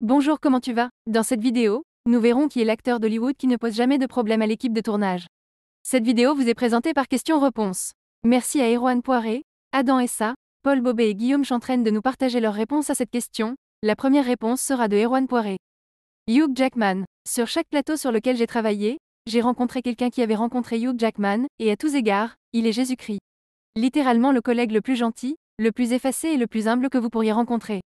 Bonjour, comment tu vas? Dans cette vidéo, nous verrons qui est l'acteur d'Hollywood qui ne pose jamais de problème à l'équipe de tournage. Cette vidéo vous est présentée par questions-réponses. Merci à Erwan Poiré, Adam Essa, Paul Bobet et Guillaume Chantraine de nous partager leurs réponses à cette question. La première réponse sera de Erwan Poiré. Hugh Jackman. Sur chaque plateau sur lequel j'ai travaillé, j'ai rencontré quelqu'un qui avait rencontré Hugh Jackman, et à tous égards, il est Jésus-Christ. Littéralement le collègue le plus gentil, le plus effacé et le plus humble que vous pourriez rencontrer.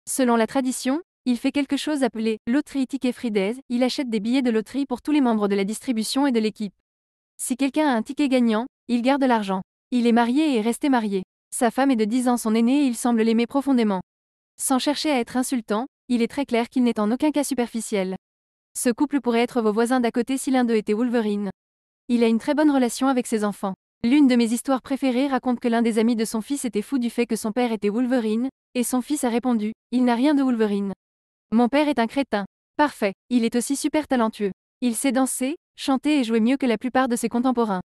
Selon la tradition, il fait quelque chose appelé loterie ticket Fridays, il achète des billets de loterie pour tous les membres de la distribution et de l'équipe. Si quelqu'un a un ticket gagnant, il garde l'argent. Il est marié et est resté marié. Sa femme est de 10 ans son aînée et il semble l'aimer profondément. Sans chercher à être insultant, il est très clair qu'il n'est en aucun cas superficiel. Ce couple pourrait être vos voisins d'à côté si l'un d'eux était Wolverine. Il a une très bonne relation avec ses enfants. L'une de mes histoires préférées raconte que l'un des amis de son fils était fou du fait que son père était Wolverine, et son fils a répondu, il n'a rien de Wolverine. Mon père est un crétin. Parfait, il est aussi super talentueux. Il sait danser, chanter et jouer mieux que la plupart de ses contemporains.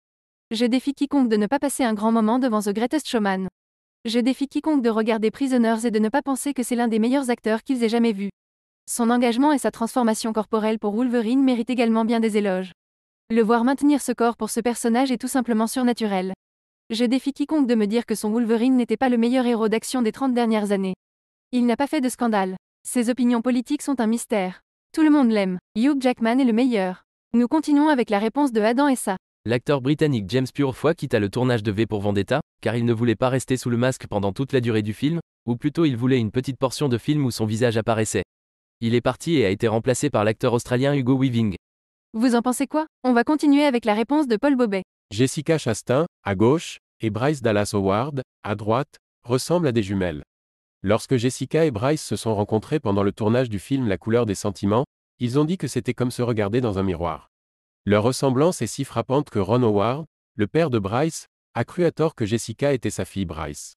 Je défie quiconque de ne pas passer un grand moment devant The Greatest Showman. Je défie quiconque de regarder Prisoners et de ne pas penser que c'est l'un des meilleurs acteurs qu'ils aient jamais vus. Son engagement et sa transformation corporelle pour Wolverine méritent également bien des éloges. Le voir maintenir ce corps pour ce personnage est tout simplement surnaturel. Je défie quiconque de me dire que son Wolverine n'était pas le meilleur héros d'action des 30 dernières années. Il n'a pas fait de scandale. Ses opinions politiques sont un mystère. Tout le monde l'aime. Hugh Jackman est le meilleur. Nous continuons avec la réponse de Adam Essa. L'acteur britannique James Purefoy quitta le tournage de V pour Vendetta, car il ne voulait pas rester sous le masque pendant toute la durée du film, ou plutôt il voulait une petite portion de film où son visage apparaissait. Il est parti et a été remplacé par l'acteur australien Hugo Weaving. Vous en pensez quoi? On va continuer avec la réponse de Paul Bobet. Jessica Chastain, à gauche, et Bryce Dallas Howard, à droite, ressemblent à des jumelles. Lorsque Jessica et Bryce se sont rencontrés pendant le tournage du film La couleur des sentiments, ils ont dit que c'était comme se regarder dans un miroir. Leur ressemblance est si frappante que Ron Howard, le père de Bryce, a cru à tort que Jessica était sa fille Bryce.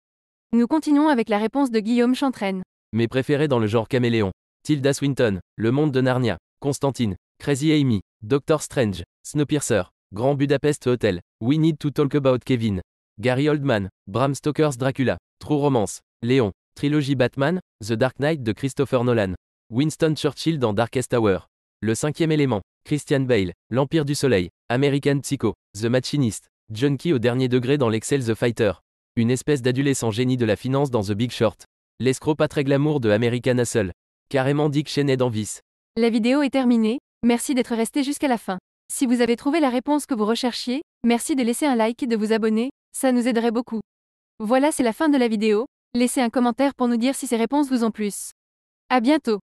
Nous continuons avec la réponse de Guillaume Chantraine. Mes préférés dans le genre caméléon. Tilda Swinton, Le Monde de Narnia, Constantine, Crazy Amy, Doctor Strange, Snowpiercer, Grand Budapest Hotel, We Need to Talk About Kevin, Gary Oldman, Bram Stoker's Dracula, True Romance, Léon, Trilogie Batman, The Dark Knight de Christopher Nolan, Winston Churchill dans Darkest Hour, Le cinquième élément, Christian Bale, L'Empire du Soleil, American Psycho, The Machinist, Junkie au dernier degré dans l'Excel The Fighter, une espèce d'adolescent génie de la finance dans The Big Short, l'escroc pas très glamour de American Hustle, carrément Dick Cheney dans Vice. La vidéo est terminée, merci d'être resté jusqu'à la fin. Si vous avez trouvé la réponse que vous recherchiez, merci de laisser un like et de vous abonner, ça nous aiderait beaucoup. Voilà, c'est la fin de la vidéo, laissez un commentaire pour nous dire si ces réponses vous ont plu. À bientôt.